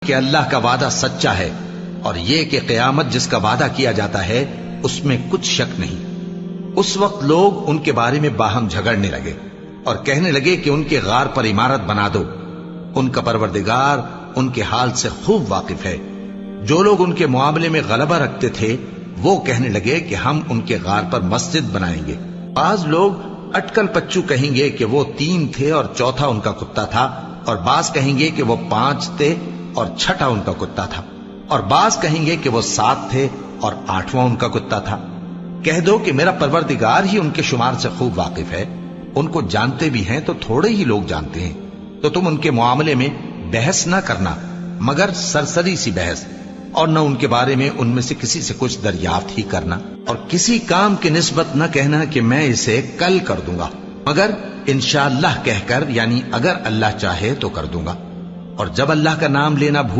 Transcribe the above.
کہ اللہ کا وعدہ سچا ہے اور یہ کہ قیامت جس کا وعدہ کیا جاتا ہے اس میں کچھ شک نہیں۔ اس وقت لوگ ان کے بارے میں باہم جھگڑنے لگے اور کہنے لگے کہ ان کے غار پر عمارت بنا دو۔ ان کا پروردگار ان کے حال سے خوب واقف ہے۔ جو لوگ ان کے معاملے میں غلبہ رکھتے تھے وہ کہنے لگے کہ ہم ان کے غار پر مسجد بنائیں گے۔ بعض لوگ اٹکل پچو کہیں گے کہ وہ 3 تھے اور چوتھا ان کا کتا تھا، اور بعض کہیں گے کہ وہ 5 تھے اور چھٹا ان کا کتا تھا، اور بعض کہیں گے کہ وہ 7 تھے اور 8واں ان کا کتا تھا۔ کہہ دو کہ میرا پروردگار ہی ان کے شمار سے خوب واقف ہے۔ ان کو جانتے بھی ہیں تو تھوڑے ہی لوگ جانتے ہیں، تو تم ان کے معاملے میں بحث نہ کرنا مگر سرسری سی بحث، اور نہ ان کے بارے میں ان میں سے کسی سے کچھ دریافت ہی کرنا، اور کسی کام کی نسبت نہ کہنا کہ میں اسے کل کر دوں گا، مگر انشاءاللہ کہہ کر، یعنی اگر اللہ چاہے تو کر دوں گا، اور جب اللہ کا نام لینا